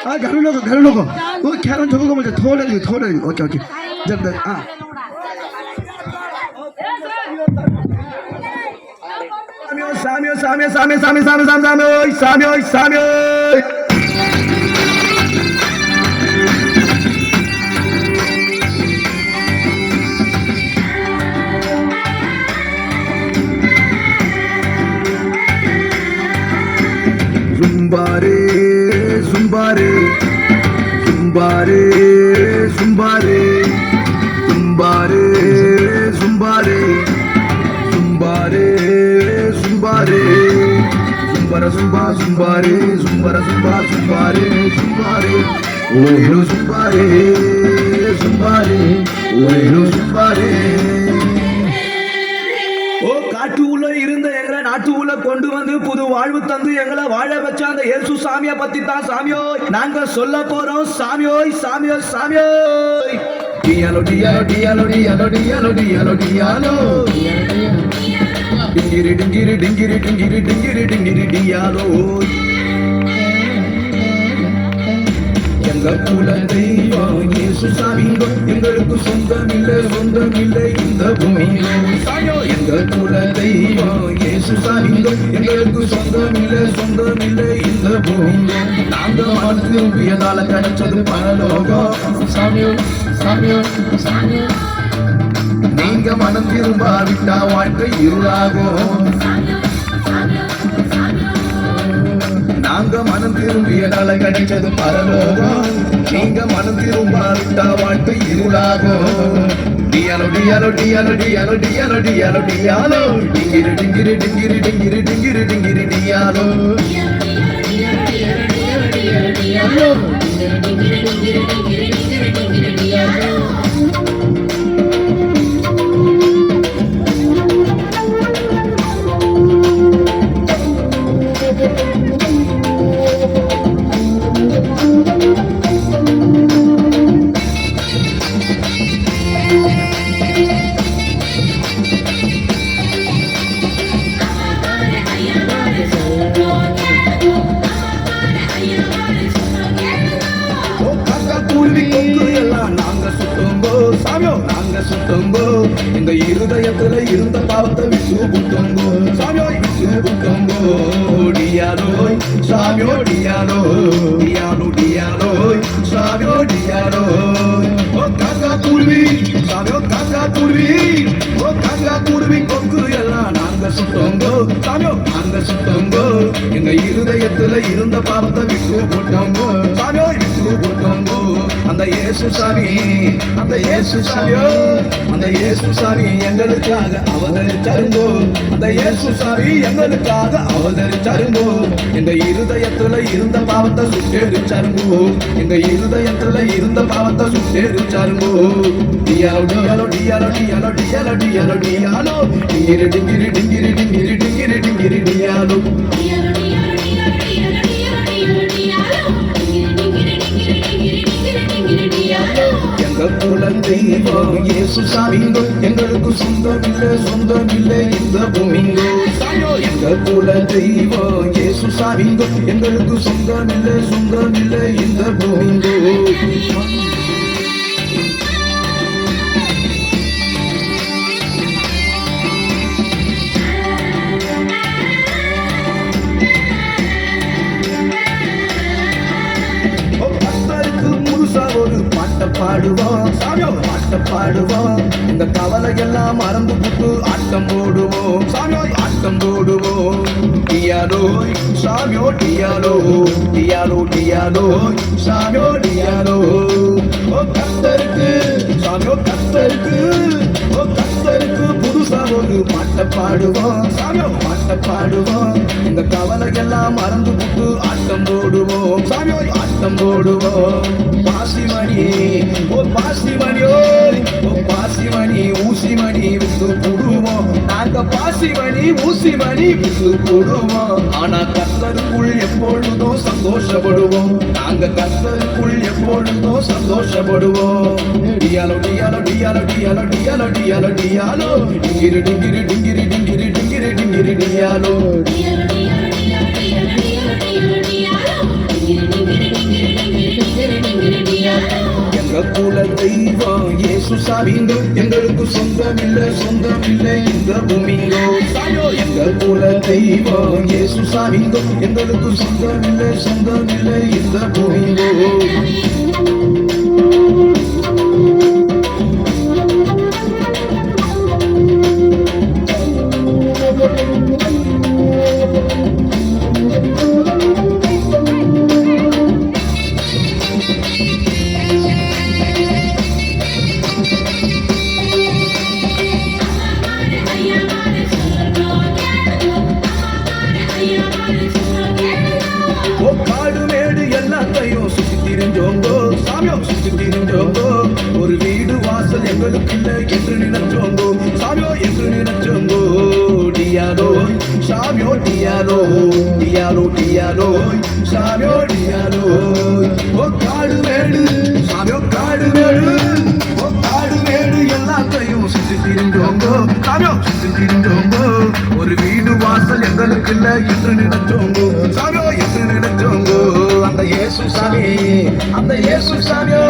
घर लोगो वो कैरन जोगो को मुझे थोड़े ओके जब सामियो Zumbare, zumbare, zumbare, zumbare, zumbare, zumbare, zumbare, zumbare, zumbara zumba, zumbare, zumbara zumba, zumbare, zumbare, oero zumbare, zumbare, oero zumbare. காட்டுக்குள்ள இருந்த எங்களை நாட்டுக்குள்ள கொண்டு வந்து புது வாழ்வு தந்து எங்களை வாழ வச்ச அந்த இயேசு சாமியை பத்தி தான் சாமியோ நாங்க சொல்ல போறோம் சாமியோய் சாமியோய் சாமியோய் டியாலோ டியாலோ டியாலோ டியாலோ டியாலோ டியாலோ டியாலோ டிங்கிரி டிங்கிரி டிங்கிரி டிங்கிரி டிங்கிரி டிங்கிரி டியாலோ எங்க குல தெய்வம் இயேசு சாமிங்கோ எங்களுக்கு சொந்தமில்லை இந்த பூமியிலோ சாமியோ எங்க குல தெய்வம் இயேசு சாமிங்கோ எங்களுக்கு சொந்தமில்லை இந்த பூமியிலோ நாங்க திரும்பியதால கிடைச்சது பரலோகம் சாமியோ சாமியோ சாமியோ நீங்க மனம் திரும்பாவிட்டா வாழ்க்கை இருளாகும் நாங்க மனம் திரும்பியதால கிடைச்சது பரலோகம் நீங்க மனம் திரும்பாவிட்டா வாழ்க்கை இருளாகும் டியாலோ டியாலோ டியாலோ டியாலோ டியாலோ டியாலோ டியாலோ டிங்கிரி டிங்கிரி டிங்கிரி டிங்கிரி டிங்கிரி டிங்கிரி டியாலோ எங்க இருதயத்துல இருந்த பாவத்தை விட்டு புட்டோங்கோ சாமியோ விட்டு புட்டோங்கோ டியாலோய் சாமியோ டியாலோ டியாலோ டியாலோய் சாமியோ டியாலோ ஓ காக்கா குருவி சாமியோ காக்கா குருவி ஓ காக்கா குருவி கொக்கு எல்லாம் நாங்க சுட்டோங்கோ சாமியோ நாங்க சுட்டோங்கோ எங்க இருதயத்துல இருந்த பாவத்தை விட்டு போட்டோங்கோ சாமியோ விட்டு போட்டோங்கோ அந்த இயேசு சாமி அந்த இயேசு சாமியோ அந்த இயேசு சாமி எங்களுக்காக அவதரிச்சாருங்கோ அந்த இயேசு சாமி எங்களுக்காக அவதரிச்சாருங்கோ எங்க இருதயத்துல இருந்த பாவத்தை சுட்டெரிச்சாருங்கோ எங்க இருதயத்துல இருந்த பாவத்தை சுட்டெரிச்சாருங்கோ டியாலோ டியாலோ டியாலோ டியாலோ டியாலோ டியாலோ டியாலோ டிங்கிரி டிங்கிரி டிங்கிரி டிங்கிரி டிங்கிரி டிங்கிரி டியாலோ எங்க குல தெய்வம் இயேசு சாமிங்கோ எங்களுக்கு சொந்தமில்லை இந்த பூமிங்கோ சாமியோ எங்க குல தெய்வம் இயேசு சாமிங்கோ எங்களுக்கு சொந்தமில்லை இந்த பூமிங்கோ பாடுவோம் சாமியோ பாட்ட பாடுவோம் இந்த கவலை எல்லாம் மறந்து புட்டு ஆட்டம் போடுவோம் சாமியோ ஆட்டம் போடுவோம் டியாலோ சாமியோ டியாலோ டியாலோ டியாலோ சாமியோ டியாலோ ஓ கர்த்தருக்கு சாமியோ கர்த்தருக்கு ஓ கர்த்தருக்கு புதுசா ஒரு பாட்ட பாடுவோம் சாமியோ பாட்ட பாடுவோம் இந்த கவலை எல்லாம் மறந்து புட்டு ஆட்டம் போடுவோம் சாமியோ ஆட்டம் போடுவோம் பாசிமணி ஓ பாசிமணியோ ஓ பாசிமணி ஊசிமணி விட்டு போடுவோம் நாங்க பாசிமணி ஊசிமணி விட்டு போடுவோம் ஆனா கர்த்தருக்குள் எப்பொழுதும் சந்தோஷப்படுவோம் நாங்க கர்த்தருக்குள் எப்பொழுதும் சந்தோஷப்படுவோம் டியாலோ டியாலோ டியாலோ டியாலோ டியாலோ டியாலோ டியாலோ டிங்கிரி டிங்கிரி டிங்கிரி டிங்கிரி டிங்கிரி டிங்கிரி டியாலோ டியாலோ டியாலோ டியாலோ டியாலோ டியாலோ டிங்கிரி டிங்கிரி டிங்கிரி குல தெய்வம் இயேசு சாமிங்கோ, எங்களுக்கு சொந்தம் இல்லை இந்த பூமிங்கோ. சாயோ எங்க குல தெய்வம் இயேசு சாமிங்கோ, எங்களுக்கு சொந்தம் இல்லை இந்த பூமிங்கோ. ஒரு வீடு வாசல் எங்களுக்கு இல்லை என்று நினைச்சோங்கோ சாமியோ, என்று நினைச்சோங்கோ. டியாலோ சாமியோ, டியாலோ டியாலோ டியாலோ சாமியோ, டியாலோ. ஓ காடு மேடு சாமியோ, காடு மேடு, ஓ காடு மேடு எல்லாத்தையும் சுற்றி திரிஞ்சோங்கோ சாமியோ, சுற்றி திரிஞ்சோங்கோ. ஒரு வீடு வாசல் எங்களுக்கு இல்லை என்று நினைச்சோங்கோ சாமியோ, என்று நினைச்சோங்கோ. அந்த இயேசு சாமி, அந்த இயேசு சாமியோ,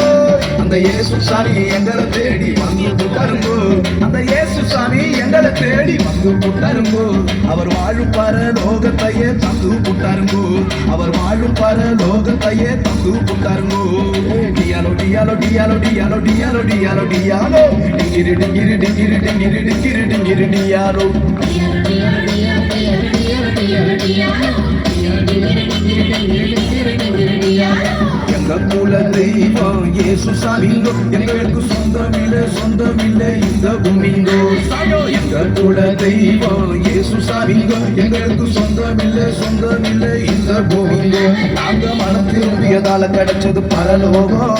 அந்த இயேசு சாமி எங்களை தேடி வந்து புட்டாருங்கோ. அந்த இயேசு சாமி எங்களை தேடி வந்து புட்டாருங்கோ. அவர் வாழும் பரலோகத்தையே தந்து புட்டாருங்கோ. அவர் வாழும் பரலோகத்தையே தந்து புட்டாருங்கோ. டியாலோ டியாலோ டியாலோ டியாலோ டியாலோ டியாலோ டியாலோ டிங்கிரி டிங்கிரி டிங்கிரி டிங்கிரி டிங்கிரி டிங்கிரி டியாலோ. எங்க குல தெய்வம் இயேசு சாமிங்கோ, எங்களுக்கு சொந்தம் இல்லை இந்த பூமிங்கோ. சாயோ எங்க குல தெய்வம் இயேசு சாமிங்கோ, எங்களுக்கு சொந்தம் இல்லை இந்த பூமிங்கோ. நாங்க மனம் திரும்பியதால கிடைச்சது பரலோகம்.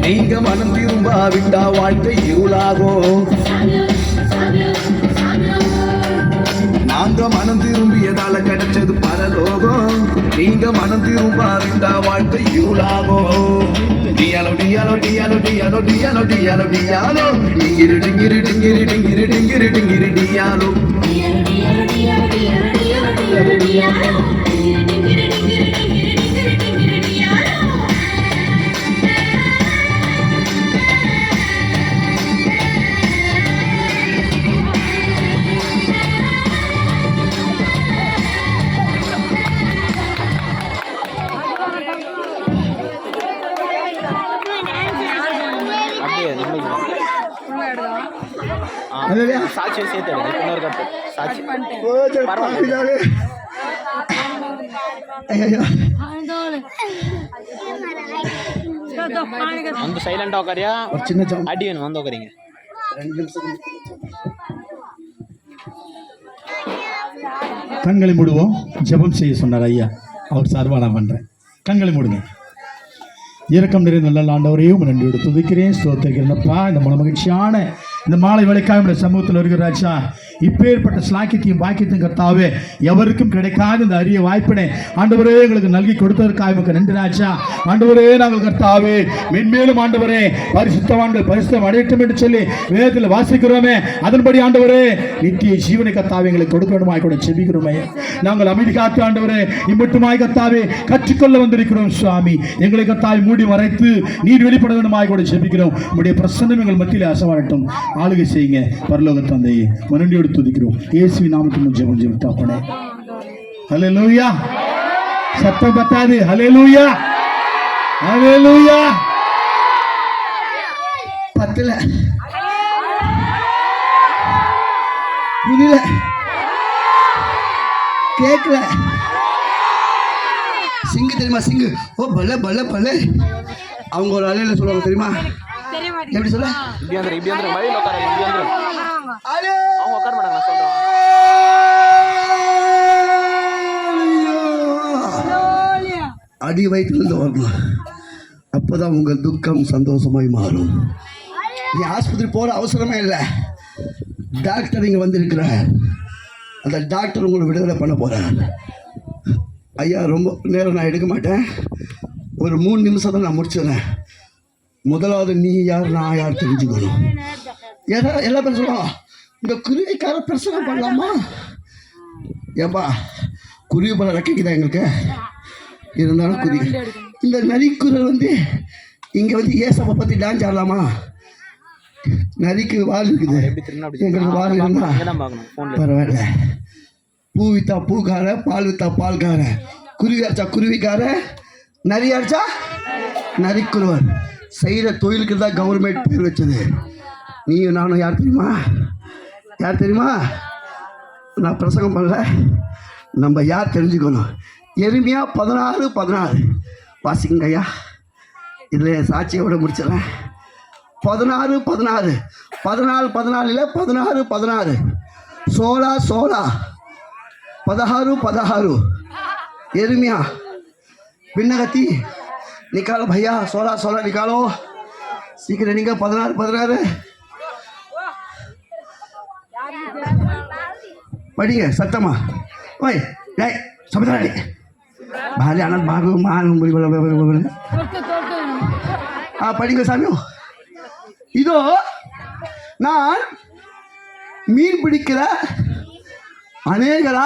நீங்க மனம் திரும்பாவிட்டா வாழ்க்கை இருளாகும். நாங்க மனம் திரும்பியதால கிடைச்சது பரலோகம். நீங்க மனம் திரும்பாவிட்டா வாழ்க்கை இருளாகும். டியாலோ டியாலோ டியாலோ டியாலோ டியாலோ டியாலோ டியாலோ டிங்கிரி டிங்கிரி டிங்கிரி டிங்கிரி டிங்கிரி டிங்கிரி டியாலோ. சாட்சியை சேர்த்து இன்னொரு கப்பு சாட்சி வந்து சைலண்டா உட்காரியா, சின்ன அடி வேணும் வந்து உட்காரிங்க. 2 நிமிஷம் கண்களை மூடுவோம். ஜெபம் செய்ய சொன்னார் ஐயா, அவர் சார்பாக நான் பண்ணுறேன். கண்களை மூடுங்க. இரக்கம் நிறைந்த நல்ல ஆண்டவரையும் நன்றியோடு துதிக்கிறேன், ஸ்தோத்திரிக்கிறேன்ப்பா. இந்த மகிழ்ச்சியான இந்த மாலை வேலைக்காக சமூகத்தில் இருக்கிறாச்சா, இப்பேற்பட்ட ஸ்லாக்கியத்தையும் பாக்கியத்தையும் கர்த்தாவே எவருக்கும் கிடைக்காத இந்த அரிய வாய்ப்பினை ஆண்டவரே எங்களுக்கு நல்கி கொடுத்ததற்காக எனக்கு நன்றி ராஜா. ஆண்டவரே நாங்கள் கர்த்தாவே மென்மேலும் ஆண்டவரே பரிசுத்தவான்கள் பரிசுத்தம் அடையட்டும் என்று சொல்லி வேதத்தில் வாசிக்கிறோமே, அதன்படி ஆண்டவரே நித்திய ஜீவனை கர்த்தாவே எங்களுக்கு கொடுக்க வேண்டுமாய் கூட செபிக்கிறோமே. நாங்கள் அமைதி காத்து ஆண்டவரே இம்மட்டுமாய் கர்த்தாவே கற்றுக்கொள்ள வந்திருக்கிறோம் சுவாமி. எங்களை கர்த்தாவை மூடி மறைத்து நீர் வெளிப்பட வேண்டுமாய் கூட செபிக்கிறோம். உங்களுடைய பிரசன்னம் எங்கள் மத்தியில் அசவாடட்டும். ஆளுகை செய்யுங்க பரலோக தந்தையே, மனடியோடு துதிக்கிறோம் இயேசுவின் நாமத்தில் ஜெபம் ஜெபித்தாப்பனே. ஹல்லேலூயா. சத்தம் பத்தாது. ஹல்லேலூயா, ஹல்லேலூயா. பத்தல புரியல கேட்கல. சிங்கு தெரியுமா? சிங்கு ஓ பல்ல பல்ல பல்ல. அவங்க ஒரு அலையில சொல்லுவாங்க தெரியுமா? எப்படி சொல்ல? அடி வயிற்றுலேருந்து வரணும், அப்போதான் உங்கள் துக்கம் சந்தோஷமாய் மாறும். நீ ஆஸ்பத்திரி போகிற அவசரமே இல்லை. டாக்டர் இங்கே வந்திருக்கிற அந்த டாக்டர் உங்களை விடுதலை பண்ண போகிறார். ஐயா ரொம்ப நேரம் நான் எடுக்க மாட்டேன், ஒரு 3 நிமிஷம் தான் நான் முடிச்சிடுறேன். முதலாவது நீ யார் நான் யார் தெரிஞ்சுக்கணும். ஏன்னா எல்லா பேரும் சொல்லுவோம் இந்த குருவிக்கார பிரச்சனை பண்ணலாமா? ஏப்பா குருவி பல ரெக்கைக்கு தான் எங்களுக்கு இருந்தாலும் இந்த நரிக்குறல் வந்து இங்கே வந்து ஏசப்பை பற்றி டான்ஸ் ஆடலாமா? நரிக்கு வால் இருக்குது, எப்படி திரும்ப அப்படி எங்களுக்கு வால் இருந்தா அங்கே தான் பார்க்கணும் ஃபோனில். பரவாயில்ல. பூ வித்தா பூக்கார, பால் வித்தா பால்கார, குருவி அடிச்சா குருவிக்கார, நரி அடிச்சா நரிக்குறவர். செய்கிற தொழிலுக்கு தான் கவர்மெண்ட் பேர் வச்சது. நீயும் நானும் யார் தெரியுமா? யார் தெரியுமா? நான் பிரசங்கம் பண்ணல, நம்ம யார் தெரிஞ்சுக்கணும். எருமையா 16:16 வாசிக்குங்க ஐயா. இதில் சாட்சியோட முடிச்சிடறேன். 16:16 14 16 16 16 एरमिया बिन्नगति निकालो भैया 16 निकालो सीख रही 16 पढ़िए सत्तमा ओए नहीं समझ रहा नहीं भाले आनंद भागो मान पढ़िए सामियों இதோ நான் மீன் பிடிக்கிற அநேகரை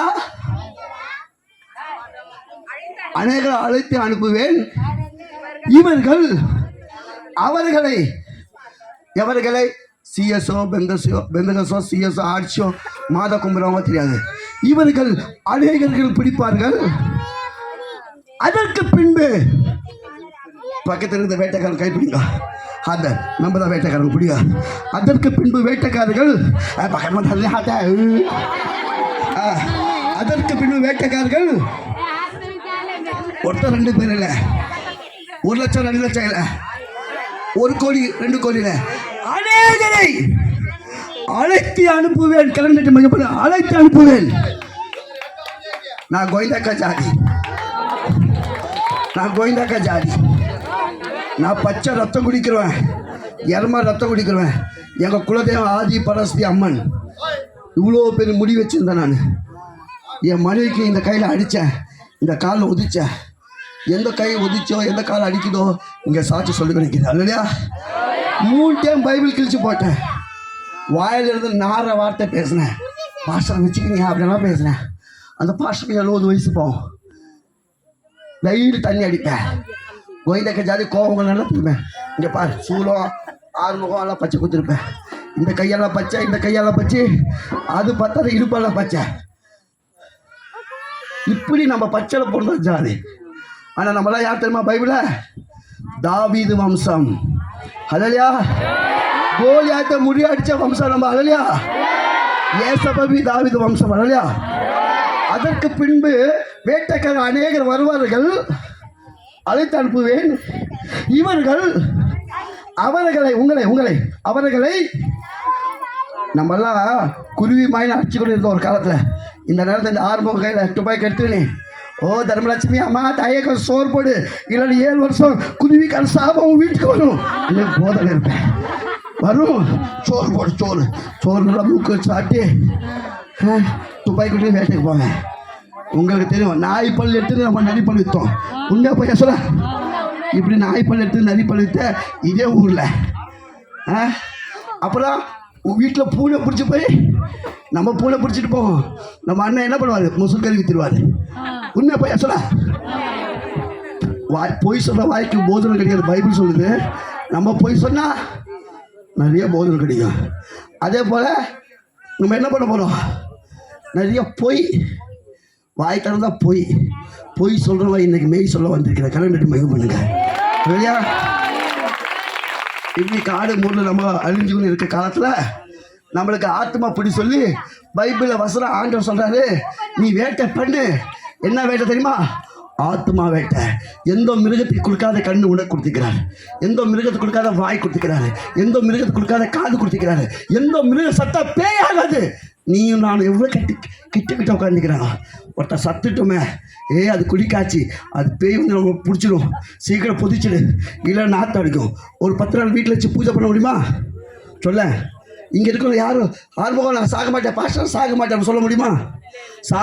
அழைத்து அனுப்புவேன். இவர்கள் எவர்களை சிஎஸ்ஓ பெந்தகசோ சிஎஸ்ஓ ஆர்ச்சியோ மாத கும்புறவங்க தெரியாது. இவர்கள் அநேகர்கள் பிடிப்பார்கள். அதற்கு பின்பு பக்கத்தில் இருந்த வேட்டைக்காரன் கைப்பிடிங்க. நம்ம தான் வேட்டைக்காரங்க பிடிக்க. அதற்கு பின்பு வேட்டைக்காரர்கள் ஒருத்தர் 2 பேர் இல்லை, 1 லட்சம் 2 லட்சம் இல்லை, 1 கோடி 2 கோடி இல்லை, அநேகரை அழைத்து அனுப்புவேன். கலந்து மிகப்பட அழைத்து அனுப்புவேன். நான் கோவிந்தாக்கா ஜாதி, நான் பச்சை ரத்தம் குடிக்கிறேன், எருமை ரத்தம் குடிக்கிறேன். எங்கள் குலதெய்வம் ஆதி பரஸ்தி அம்மன். இவ்வளோ பெரிய முடி வச்சுருந்தேன் நான். என் மனைவிக்கு இந்த கையில் அடித்தேன், இந்த காலில் உதிச்சேன். எந்த கை உதிச்சோ எந்த காலை அடிக்குதோ இங்கே சாட்சி சொல்லி கிடைக்கிது. இல்லையா? 3 டைம் பைபிள் கிழிச்சு போட்டேன். வாயிலிருந்து நார வார்த்தை பேசினேன். பாஸ்டரை வச்சுக்கிங்க அப்படிலாம் பேசினேன். அந்த பாஸ்டருக்கு 70 வயசு போகும். டெய்லி தண்ணி அடிப்பேன். கோயிந்தக்க ஜாதி கோவங்கள் நல்லா திருப்பேன். இங்கே பாரு, சூளம் 6 முகம் எல்லாம் பச்சை குத்திருப்பேன். இந்த கையெல்லாம் பச்சை, இந்த கையெல்லாம் பச்சை, அது பார்த்தா இடுப்பெல்லாம் பச்சை. இப்படி நம்ம பச்சையில் போடுறது ஜாதி. ஆனால் நம்மளாம் யார் தெரியுமா? பைபிளை தாவீது வம்சம். ஹல்லேலூயா. கோலியாத்தை முறியடிச்ச வம்சம் நம்ம. ஹல்லேலூயா. ஏசபவி தாவீது வம்சம். ஹல்லேலூயா. அதற்கு பின்பு வேட்டைக்காரர் அநேகர் வருவார்கள், அழைத்து அனுப்புவேன். இவர்கள் அவர்களை நம்மெல்லாம் குருவி மாயின் அடிச்சு கொண்டு இருந்தோம் ஒரு காலத்தில். இந்த நேரத்தில் இந்த 6 முகம் கையில் துப்பாக்கி எடுத்துனே, ஓ தர்மலட்சுமி அம்மா தாயக்க சோறு போடு, இல்லைன்னா 7 வருஷம் குருவிக்கான சாபம் வீட்டுக்கு வரும். எனக்கு போதனை இருப்பேன். வரும், சோறு போடு, சோறு நல்லா மூக்கு சாட்டி துப்பாக்கி கொண்டு வேட்டைக்கு போவேன். உங்களுக்கு தெரியும், நாய் பல் எடுத்து நம்ம நரிப்பல் விற்றோம். உண்மையாக போய் சொல்ல, இப்படி நாய் பல் எடுத்து நரிப்பல் விற்ற இதே ஊரில். அப்புறம் வீட்டில் பூனை பிடிச்சி போய் நம்ம பூனை பிடிச்சிட்டு போவோம். நம்ம அண்ணன் என்ன பண்ணுவார்? முசுல் கறி விற்றுருவார். உண்மையாக போய் சொல்ல, பொய் சொல்கிற வாய்க்கு போதனை கிடையாது. பைபிள் சொல்லுது, நம்ம பொய் சொன்னால் நிறைய போதனை கிடைக்கும். அதே போல் நம்ம என்ன பண்ண போகிறோம்? நிறைய பொய் வாய் திறந்தா பொய் சொல்கிறவன் இன்னைக்கு மெய் சொல்ல வந்திருக்கிறேன். கலந்துட்டு மையம் பண்ணுங்க. இல்லையா? இப்படி காடு மூடில் நம்ம அழிஞ்சுக்கணும் இருக்க காலத்தில் நம்மளுக்கு ஆத்மா பிடி சொல்லி பைபிளில் வசனம் ஆண்டவர் சொல்கிறாரு, நீ வேட்டை பண்ணு. என்ன வேட்டை தெரியுமா? ஆத்மா வேட்டை. எந்த மிருகத்துக்கு கொடுக்காத கண்ணு உனக்கு கொடுத்துக்கிறாரு, எந்த மிருகத்துக்கு கொடுக்காத வாய் கொடுத்துக்கிறாரு, எந்த மிருகத்துக்கு கொடுக்காத காது கொடுத்துக்கிறாரு, எந்த மிருக சத்தா பேயாகாது. நீயும் நானும் எவ்வளோ கிட்ட உட்காந்துக்கிறாங்க. ஒருத்தர் சத்துட்டோமே, அது குடிக்காச்சு, அது பேய் வந்து நம்ம பிடிச்சிடும், சீக்கிரம் பொதிச்சிடு, இல்லை நாற்று அடிக்கும். ஒரு 10 நாள் வீட்டில் வச்சு பூஜை பண்ண முடியுமா? சொல்ல. இங்கே இருக்கிற யாரும் ஆர்வம் நான் சாக மாட்டேன், பாஸ்டர் சாக மாட்டேன் சொல்ல முடியுமா?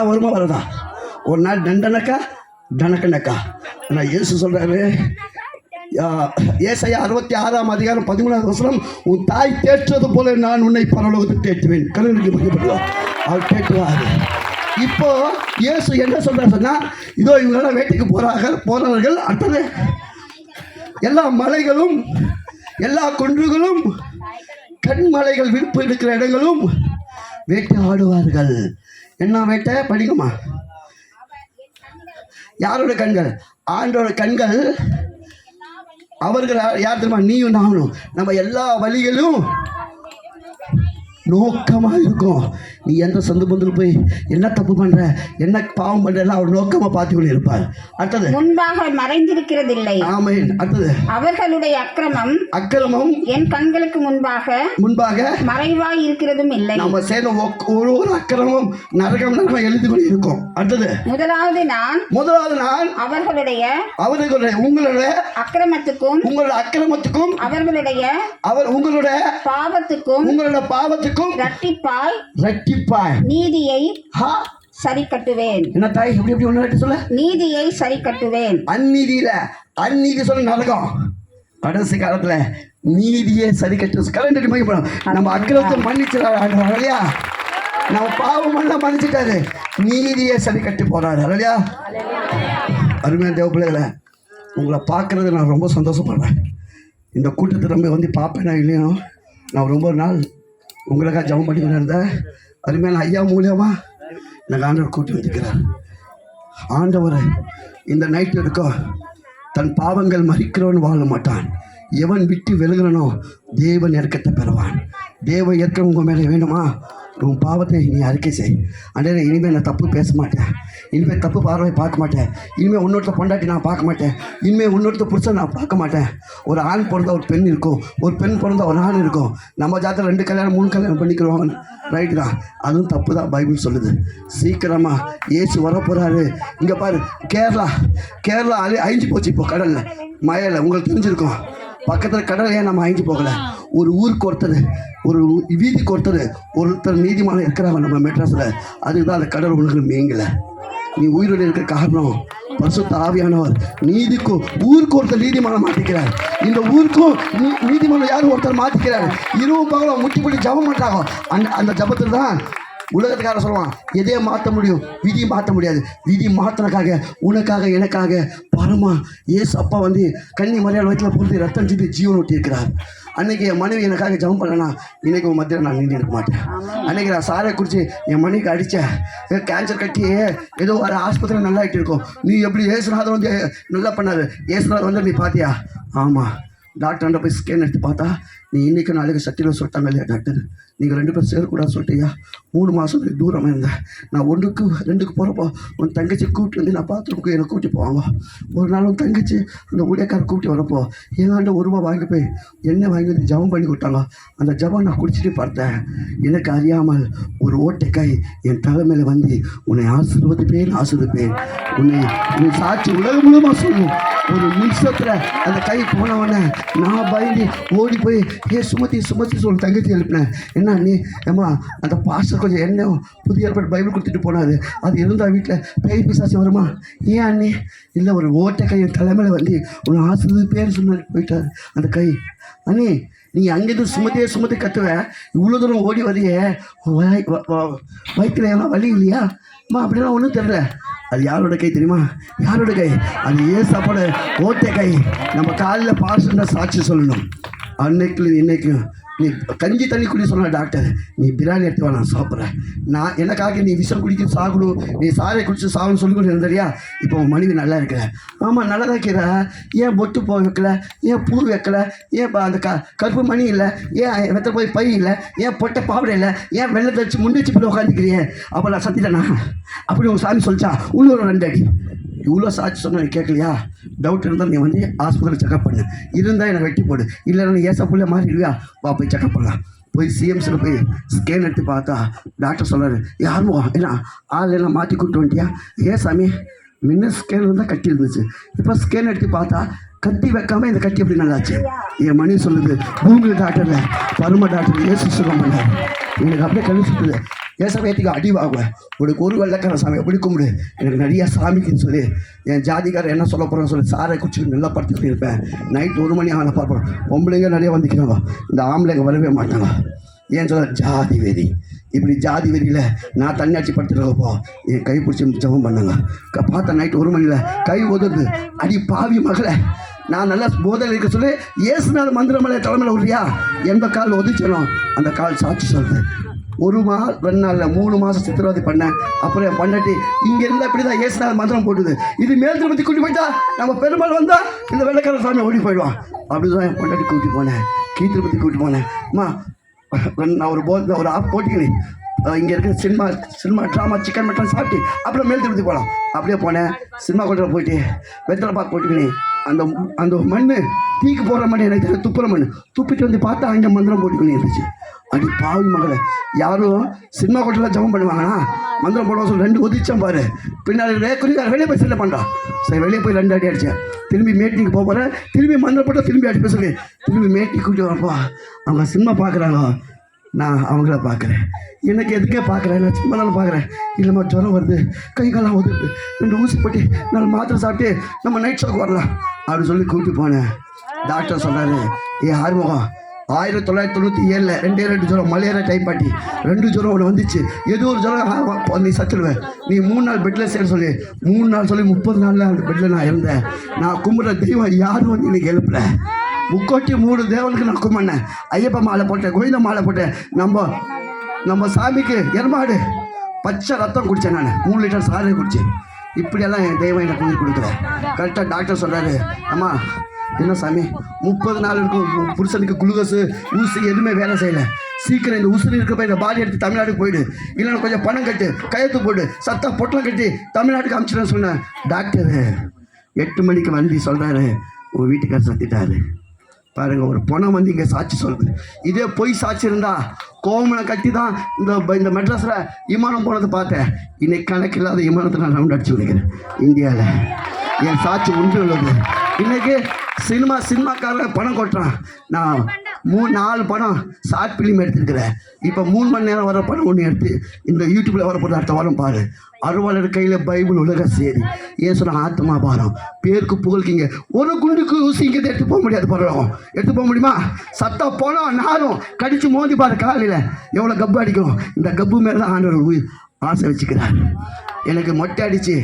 வருமா வரதா? ஒரு நாள் டனக்கா. ஆனால் இயேசு சொல்கிறாரு, ஏசாயா 66ஆம் அதிகாரம் 13ஆவது வசனம், உன் தாய் தேற்றுவது போல நான் உன்னை பரலோகத்தை தேற்றுவேன். கருணைக்கு அவர் தேற்றுவார். இப்போ இயேசு என்ன சொல்றாரு சொன்னா, இதோ இவங்கெல்லாம் வேட்டைக்கு போறார்கள். அடுத்தது எல்லா மலைகளும் எல்லா குன்றுகளும் கண்மலைகள் விருப்பு இருக்கிற இடங்களும் வேட்டையாடுவார்கள். என்ன வேட்டை? படிக்குமா? யாரோட கண்கள்? ஆண்டோட கண்கள். அவர்கள் யார் தெரியுமா? நீயும் நானும். நம்ம எல்லா வழிகளும் நோக்கமாக இருக்கும். நீ எந்த சொந்த பந்தில் போய் என்ன தப்பு பண்ற, என்ன பாவம் பண்ற, அவர் நோக்கமாக பார்த்து கொண்டு இருப்பார். அடுத்தது, முன்பாக மறைந்திருக்கிறதில்லை. ஆமென். அடுத்தது, அவர்களுடைய அக்கிரமம் என் கண்களுக்கு முன்பாக மறைவாய் இருக்கிறதும் இல்லை. நம்ம செய்த ஒரு அக்கிரமம் நரகம் எழுதி கொண்டு இருக்கும். அடுத்தது, முதலாவது நான் அவர்களுடைய உங்களுடைய அக்கிரமத்துக்கும் உங்களுடைய பாவத்துக்கும் ரட்டிப்பாய் நீதியை சரி கட்டுவேன். என்ன தாய் எப்படி ஒன்று சொல்ல? நீதியை சரி கட்டுவேன். அந்நீதி சொல்ல நரகம். கடைசி காலத்துல நீதியை சரி கட்டு கலண்டடி மகிப்படும். நம்ம அக்கிரமத்தை மன்னிச்சிடாரு இல்லையா? நம்ம பாவம் எல்லாம் மன்னிச்சிட்டாரு. நீதியை சரி கட்டி போறாரு இல்லையா? அருமையான தேவ பிள்ளைகளை, உங்களை பார்க்கறது நான் ரொம்ப சந்தோஷப்படுறேன். இந்த கூட்டத்தை நம்ம வந்து பார்ப்பேனா இல்லையோ, நான் ரொம்ப நாள் உங்களுக்காக ஜெபம் பண்ணிக்கிட்டு இருந்தேன். அருமையான ஐயா மூலியமா எனக்கு ஆண்டவர் கூட்டி வந்திருக்கிறார். ஆண்டவர் இந்த நைட்டு இருக்கோம், தன் பாவங்கள் மறிக்கிறவன் வாழ மாட்டான். எவன் விட்டு விலகிறனோ தேவன் இறக்கத்தை பெறுவான். தேவ இறக்கம் உங்கள் மேலே வேணுமா? உன் பாவத்தை நீ அறிக்கை செய். அண்டே, இனிமேல் நான் தப்பு பேச மாட்டேன், இனிமேல் தப்பு பார்வை பார்க்க மாட்டேன், இனிமேல் இன்னொருத்த பொண்டாட்டி நான் பார்க்க மாட்டேன், இனிமேல் இன்னொருத்த புருஷன் நான் பார்க்க மாட்டேன். ஒரு ஆண் பிறந்தா ஒரு பெண் இருக்கும், ஒரு பெண் பிறந்தா ஒரு ஆண் இருக்கும். நம்ம ஜாத்திர 2 கல்யாணம் 3 கல்யாணம் பண்ணிக்கிறோம், ரைட்டு தான். அதுவும் தப்பு தான். பைபிள் சொல்லுது. சீக்கிரமாக இயேசு வரப்போகிறாரு. இங்கே பாரு, கேரளா அழிஞ்சு போச்சு இப்போ கடலில் மழையில். உங்களுக்கு தெரிஞ்சிருக்கும், பக்கத்தில் கடல் ஏன் நம்ம அழிஞ்சு போகலை? ஒரு ஊருக்கு ஒரு வீதிக்கு ஒருத்தர் நீதிமானம் இருக்கிறாங்க நம்ம மெட்ராஸில். அதுதான் அந்த கடல் உலக மேங்கலை. நீ உயிரோடு இருக்கிற காரணம் பரிசுத்த ஆவியானவர். ஊருக்கு ஒருத்தர் நீதிமானம் மாற்றிக்கிறார். இந்த ஊருக்கும் நீதிமானம் யாரும் ஒருத்தர் மாற்றிக்கிறார். இரவும் பகலும் முட்டிப்படி ஜபம் பண்ணுறாங்க. அந்த ஜபத்தில் தான் உலகத்துக்காக சொல்லுவான், எதையே மாற்ற முடியும், விதியை மாற்ற முடியாது. விதி மாற்றினக்காக உனக்காக எனக்காக பரமா ஏசு அப்பா வந்து கன்னி மரியாதை வயிற்றில் பொறுத்து ரத்தம் சிந்தி ஜீவன் ஊட்டி இருக்கிறார். அன்றைக்கி என் மனைவி எனக்காக ஜெபம் பண்ணனா இன்றைக்கி உன் மத்தியில் நான் நின்று இருக்க மாட்டேன். அன்றைக்கி நான் சாரை குடிச்சு என் மனைவிக்கு அடித்தேன். கேன்சர் கட்டி ஏதோ ஒரு ஆஸ்பத்திரியில் நல்லா ஆகிட்டு இருக்கும். நீ எப்படி ஏசுநாதர் வந்து நல்லா பண்ணாரு, ஏசுநாதர் வந்து நீ பார்த்தியா? ஆமாம். டாக்டர்கிட்ட போய் ஸ்கேன் எடுத்து பார்த்தா, நீ இன்றைக்கி நாளைக்கு சட்டியில் சொல்லிட்டாங்க இல்லையா டாக்டர், நீங்கள் 2 பேரும் சேரக்கூடாது சொல்லிட்டியா? 3 மாதம் தூரமாக இருந்தேன். நான் 1க்கு 2க்கு போகிறப்போ உன் தங்கச்சி கூப்பிட்டு வந்து நான் பாத்ரூமுக்கு என்னை கூப்பிட்டு போவாங்க. ஒரு நாள் உன் தங்கச்சி அந்த ஊழியக்காரர் கூப்பிட்டு வரப்போ எங்காண்ட 1 ரூபா வாங்கி போய் எண்ணெய் வாங்கி வந்து ஜபம் பண்ணி கொடுத்தாங்க. அந்த ஜபம் நான் குடிச்சிட்டு பார்த்தேன். எனக்கு அறியாமல் ஒரு ஓட்டைக்காய் என் தலைமையில் வந்து உன்னை ஆசீர்வதிப்பேன் உன்னை சாட்சி உலகம் மூலமாக சொல்லும். ஒரு நிமிஷத்தில் அந்த கை போனவொடனே நான் பயந்து ஓடி போய் சுமத்தி சொல்ல தங்கச்சி எழுப்பினேன். என்ன நீ ஏம்மா அந்த பாஸ்டர் கொஞ்சம் என்ன புதிய ஏற்பாடு பைபிள் கொடுத்துட்டு போனார், அது இருந்தால் வீட்டில் பேய் பிசாசி வருமா? ஏன் அண்ணே? இல்லை, ஒரு ஓட்டை கை என் தலைமையில் வந்து ஒரு ஆசிரியர் சொன்னார் போயிட்டார். அந்த கை அண்ணே, நீ அங்கேருந்து சுமத்தி கத்துவ, இவ்வளோ தூரம் ஓடி வரையே வயிற்றுல எல்லாம் வலி இல்லையா? அம்மா அப்படிலாம் ஒன்றும் தெரியல. அது யாரோட கை தெரியுமா? யாரோட கை? அது ஏசாப்போட ஓட்டை கை. நம்ம காலையில் பாஸ்டர் சாட்சி சொல்லணும். அன்னைக்கு இன்னைக்கும் நீ கஞ்சி தண்ணி குடி சொன்ன டாக்டர், நீ பிரியாணி எடுத்து நான் சாப்பிட்றேன். நான் எனக்காக நீ விஷம் குடிக்க சாகணும், நீ சாரை குடிச்சு சாகணும்னு சொல்லி கொண்டு இருந்தறியா? இப்போ உன் மனைவி நல்லா இருக்கிற. ஆமாம், நல்லா தான் இருக்கிற. ஏன் பொட்டு போ வைக்கல? ஏன் பூ வைக்கல? ஏன் அந்த கருப்பு மணி இல்லை? ஏன் வெத்த போய் பை இல்லை? ஏன் பொட்டை பாவடை இல்லை? ஏன் வெள்ளை தச்சு முண்டிச்சு போய் உட்காந்துக்கிறியே? அப்போ நான் சத்திட்டேனா? அப்படி உங்கள் சாமி சொல்லிச்சா? உள்ளூர் 2 அடி. இவ்வளோ சாட்சி சொன்ன நீ கேட்கலையா? டவுட் இருந்தால் நீ வந்து ஹாஸ்பிட்டலில் செக்அப் பண்ணு. இருந்தால் எனக்கு வெட்டி போடு. இல்லை நீ ஏசா புள்ள மாறிடுவியா? வா போய் செக்அப் பண்ணலாம். போய் சிஎம்சியில் போய் ஸ்கேன் எடுத்து பார்த்தா டாக்டர் சொல்கிறாரு, யாருமோ என்ன ஆள் எல்லாம் மாற்றி கூப்பிட்டு வந்துட்டியா? ஏன் சாமி, முன்ன ஸ்கேன் இருந்தால் கட்டி இருந்துச்சு, இப்போ ஸ்கேன் எடுத்து பார்த்தா கத்தி வைக்காமல் இந்த கட்டி எப்படி நல்லாச்சு? என் மணி சொல்லுது, பூமி டாக்டரில் பரும டாக்டர் ஏசு சுகம் பண்ணார். எனக்கு அப்படியே கல்வி சுற்றுது. ஏசமயத்துக்கு அடி வாங்குவேன். உனக்கு ஒரு வெள்ளக்கார சாமி எப்படி கும்பிடு, எனக்கு நிறையா சாமிக்குன்னு சொல்லி என் ஜாதிக்காரர் என்ன சொல்ல போகிறேன்னு சொல்லி சாரை குச்சிட்டு நல்லா படுத்துக்கிட்டு இருப்பேன். நைட் 1 மணி ஆனால் பார்ப்போம். பொம்பளைங்க நிறைய வந்துக்கிறாங்க, இந்த ஆம்பளைங்க வரவே மாட்டாங்க. ஏன் சொல்ல? ஜாதி வெறி. இப்படி ஜாதி வெறியில் நான் தண்ணி அடிச்சு படுத்துருக்கப்போ என் கை பிடிச்சி ஜபம் பண்ணாங்க. பார்த்தா நைட் 1 மணியில் கை உதவுது. அடி பாவி மகளை, நான் நல்லா போதையில் இருக்க சொல்லி ஏசுநாள் மந்திரமலை தலைமையில் விடுறியா எந்த கால் ஒதிச்சனோ அந்த கால் சாட்சி சொல்லுது. 1 நாள் 2 நாளில் 3 மாதம் சித்திரவதை பண்ணேன். அப்புறம் என் பொண்டாட்டி இங்கே இருந்தால் இப்படி தான் ஏசுநாள் மந்திரம் போட்டுது. இது மேல் திருப்பதி கூட்டி போயிட்டா நம்ம பெருமாள் வந்தால் இந்த வெள்ளைக்கார சாமி ஓடி போயிடுவான். அப்படி தான் என் பொண்டாட்டி கூட்டி போனேன். திருப்பதி கூட்டி போனேன். அம்மா நான் ஒரு ஆப் போட்டிக்கிறேன். இங்கே இருக்கிற சினிமா ட்ராமா சிக்கன் மட்டன் சாப்பிட்டு அப்புறம் மேல் திருப்பதி போகலாம். அப்படியே போனேன். சினிமா கொண்டு போயிட்டு வெத்தலை பாக்கு போட்டுக்கினேன். அந்த மண் தீக்கு போடுற மண் எனக்கு தெரியல, துப்புற மண் துப்பிட்டு வந்து பார்த்தா அங்கே மந்திரம் போட்டுக்கினே இருந்துச்சு. அடி பாவி மகளை, யாரும் சினிமா கொட்டில் ஜபம் பண்ணுவாங்கன்னா மந்திரம் போடுவோம் சொல்லி 2 ஒதிச்சம் பாரு. பின்னாடி குறிக்கார வெளியே போய் செல்ல பண்ணுறான். சரி வெளியே போய் 2 அடி அடித்தேன். திரும்பி மேட்டிக்கு போகிறேன். திரும்பி மந்திரம் போட்டால் திரும்பி அடிப்ப சொல்லி திரும்பி மேட்டிக்கு கூட்டி வரப்பா அவங்க சினிமா பார்க்குறாங்க, நான் அவங்கள பார்க்குறேன். எனக்கு எதுக்கே பார்க்குறேன், நான் சினிமா தானே பார்க்குறேன். இல்லைம்மா ஜுரம் வருது, கை காலம் உதவுது, 2 ஊசி போட்டு 4 மாத்திரை சாப்பிட்டு நம்ம நைட் ஷோக்கு வரலாம் அப்படின்னு சொல்லி கூப்பிட்டு போனேன். டாக்டர் சொன்னார், ஆறுமுகம் 1997 2 ஜுரம் மலையேற டைம் பாட்டி 2 ஜுரம் ஒன்று வந்துச்சு. ஏதோ ஒரு ஜுரம் நீ சத்துடுவேன், நீ 3 நாள் பெட்டில் சேர சொல்லி 3 நாள் சொல்லி 30 நாளில் அந்த பெட்டில் நான் இருந்தேன். நான் கும்பிட்ற தெய்வம் யாரும் வந்து எனக்கு எழுப்பல. 3 தேவனுக்கு நான் கும்பிட்னேன். ஐயப்ப மாலை போட்டேன், கோவிந்த மாலை போட்டேன். நம்ம சாமிக்கு எருமாடு பச்சை ரத்தம் குடித்தேன். நான் 3 லிட்டர் சாரை குடித்தேன். இப்படியெல்லாம் என் தெய்வம் எனக்கு உயிர் கொடுக்குறேன். கரெக்டாக டாக்டர் சொல்கிறாரு, அம்மா என்ன சாமி 30 நாள் இருக்கும் புருஷனுக்கு குளுக்கோஸு ஊசி எதுவுமே வேலை செய்யலை. சீக்கிரம் இந்த உசுறு இருக்க போய் இந்த பாடி எடுத்து தமிழ்நாட்டுக்கு போயிடு, இல்லைன்னா கொஞ்சம் பணம் கட்டு, கையெழுத்து போட்டு சத்தா பொட்டலம் கட்டி தமிழ்நாட்டுக்கு அனுப்பிச்சிடுன்னு சொன்னேன். டாக்டரு 8 மணிக்கு வந்து சொல்கிறாரு, உங்கள் வீட்டுக்காரர் சத்திட்டாரு. பாருங்கள், ஒரு பணம் வந்து இங்கே சாட்சி சொல்லுது. இதே பொய் சாட்சி இருந்தா கோமனை கட்டி தான் இந்த மெட்ராஸில் விமானம் போனதை பார்த்தேன். இன்னைக்கு கணக்கில்லாத விமானத்தை நான் ரவுண்ட் அடிச்சு விடுக்கிறேன் இந்தியாவில். என் சாட்சி உண்டு உள்ளது. இன்றைக்கி சினிமாக்காரங்க பணம் கொட்டுறான். நான் 3-4 படம் ஷார்ட் ஃபிலிம் எடுத்துருக்கிறேன். இப்போ 3 மணி நேரம் வர படம் ஒன்று எடுத்து இந்த யூடியூப்பில் வரப்போது. அடுத்த வாரம் பாரு, அறுவாளர் கையில் பைபிள் உலக சேரி ஏன் சொன்ன ஆத்மா பாரம் பேருக்கு புகழ்க்கிங்க. ஒரு குண்டுக்கு ஊசி இங்கே எடுத்து போக முடியாது. பரவாயில்ல எடுத்து போக முடியுமா? சத்தா போனோம் நானும் கடிச்சு மோதி பாரு காலையில் எவ்வளோ கப்பு அடிக்கும். இந்த கப்பு மேலே தான் ஆண்டவர் உயிர் ஆசை வச்சுக்கிறார். எனக்கு மொட்டை அடித்து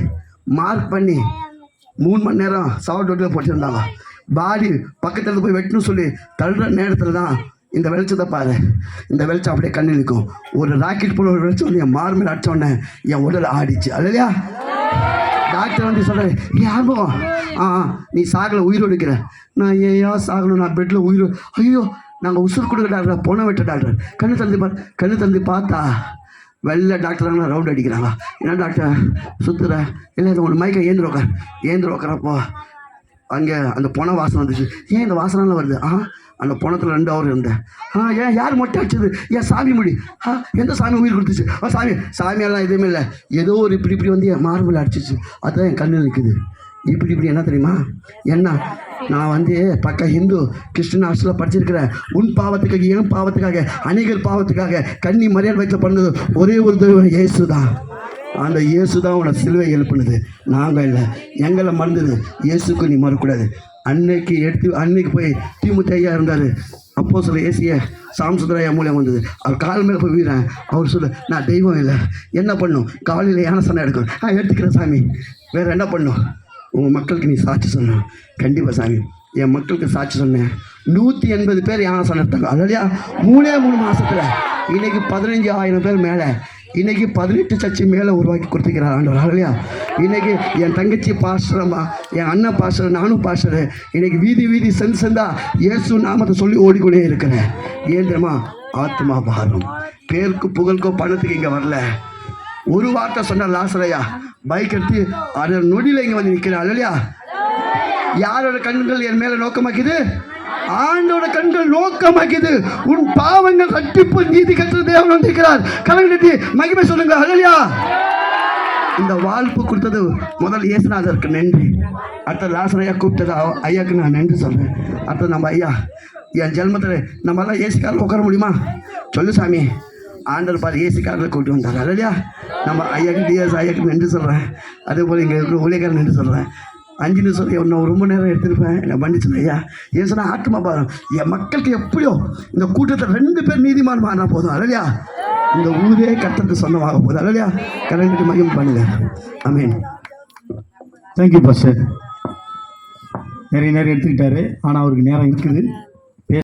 மார்க் பண்ணி 3 மணி நேரம் சவட்டோட்டில் போட்டிருந்தாங்க. பாடி பக்கத்தில் போய் வெட்டணும்னு சொல்லி தள்ளுற நேரத்தில் தான் இந்த வெளிச்சத்தை பாரு. இந்த வெளிச்சம் அப்படியே கண்ணு நிற்கும். ஒரு ராக்கெட் போல ஒரு வெளிச்சம் வந்து என் மார்மேல் அடித்தோடனே என் உடல் ஆடிச்சு. இல்லையா? டாக்டர் வந்து சொல்கிறேன், ஆகும் நீ சாகலை உயிர் ஒடுக்கிற. நான் ஏயா சாகணும், நான் பெட்டில் உயிர். ஐயோ நாங்கள் உசுர் கொடுக்க டாக்டர், பொண்ணை வெட்ட டாக்டர். கண்ணு தந்து பார்த்தா வெள்ளை டாக்டராங்க ரவுண்ட் அடிக்கிறாங்க. என்ன டாக்டர் சுற்றுற? இல்லை இது ஒன்று மயக்க ஏந்திர உட்காரப்போ அங்கே அந்த பொண வாசனை வந்துச்சு. ஏன் இந்த வாசனைலாம் வருது? அந்த பொணத்தில் 2 ஹவர் இருந்தேன். ஏன் யார் மொட்டை அடிச்சது? ஏன் சாமி முடி? எந்த சாமி உயிர் கொடுத்துச்சு? சாமியெல்லாம் எதுவுமே இல்லை. ஏதோ ஒரு இப்படி வந்து என் மார்பில் அடிச்சிச்சு. அதுதான் என் கண்ணு நிற்குது. இப்படி என்ன தெரியுமா? என்ன நான் வந்து பக்க ஹிந்து கிறிஸ்டின் ஹாஸ்டலில் படிச்சிருக்கிறேன். உன் பாவத்துக்காக என் பாவத்துக்காக அநேகர் பாவத்துக்காக கன்னி மரியாதை வயிற்றில் பிறந்தது ஒரே ஒரு தெய்வம் இயேசு தான். அந்த இயேசு தான் உன்னை சிலுவை எழுப்புனது, நாங்கள் இல்லை. எங்களை மறந்தது இயேசுக்கு நீ மறக்கூடாது. அன்னைக்கு போய் திமுத்தையா இருந்தார். அப்போ சொல்ல ஏசிய சாம்சுந்தரையா மூலியம் வந்தது. அவர் கால் மேலே போய் வீரேன். அவர் சொல்ல நான் தெய்வம் இல்லை, என்ன பண்ணும்? காலையில் யானை எடுக்கணும். எடுத்துக்கிறேன் சாமி. வேறு என்ன பண்ணும்? உங்கள் மக்களுக்கு நீ சாட்சி சொன்ன. கண்டிப்பாக சாமி, என் மக்களுக்கு சாட்சி சொன்னேன். 180 பேர் யானை சண்டை எடுத்தாங்க. அல்லையா 3 மாதத்தில் இன்றைக்கி 15,000 பேர் மேலே, இன்றைக்கி 18 சர்ச்சு மேலே உருவாக்கி கொடுத்துக்கிறார் ஆண்டவர். இல்லையா? இன்றைக்கி என் தங்கச்சி பாஸ்டரம்மா, என் அண்ணன் பாஸ்டர், நானும் பாஸ்டரு. இன்றைக்கி வீதி செந்தா இயேசு நாமத்தை சொல்லி ஓடிக்கொண்டே இருக்கிறேன். ஏன் தெரியுமா? ஆத்மா பாரம். பேருக்கு புகழுக்கோ பணத்துக்கு இங்கே வரல. ஒரு வார்த்தை சொன்ன லாசரையா பைக் எடுத்து அதை நொடியில் இங்கே வந்து நிற்கிறேன். இல்லையா? யாரோட கண்கள் என் மேலே நோக்கமாக்கிது? ஆண்டோட கண்கள் நோக்கமாக்கிது. உன் பாவங்கள் கட்டிப்பு நீதி கற்ற தேவன் வந்திருக்கிறார். கலங்கட்டி மகிமை சொல்லுங்க. அல்லையா? இந்த வாழ்ப்பு கொடுத்தது முதல் இயேசுநாதருக்கு நன்றி. அடுத்த லாசரையா கூப்பிட்டது ஐயாக்கு நான் நன்றி சொல்கிறேன். அடுத்தது நம்ம ஐயா என் ஜென்மத்தில் நம்மளாம் ஏசிக்காரில் உட்கார முடியுமா? சொல்லு சாமி. ஆண்டர் பாரு ஏசிக்காரில் கூப்பிட்டு வந்தாங்க. இல்லையா? நம்ம ஐயாக்கு டிஎஸ் ஐயாக்கு நன்றி சொல்கிறேன். அதே போல் இங்கே இருக்கிற ஊழியக்காரர் நன்றி சொல்கிறேன். 5 நிமிஷம் இன்னும் ரொம்ப நேரம் எடுத்துருப்பேன். என்ன மன்னிச்சுங்க ஐயா. ஏன் சொன்னால் ஆத்மா பாரம். என் மக்களுக்கு எப்படியோ இந்த கூட்டத்தில் 2 பேர் நீதிமான் மாறினா போதும். இல்லையா? இந்த ஊரே கட்டத்துக்கு சொந்தமாக போகுது. இல்லையா? கலந்துட்டு மகிமை பண்ணுங்க. ஆமென். Thank you pastor. நிறைய நேரம் எடுத்துக்கிட்டாரு. ஆனால் அவருக்கு நேரம் இருக்குது.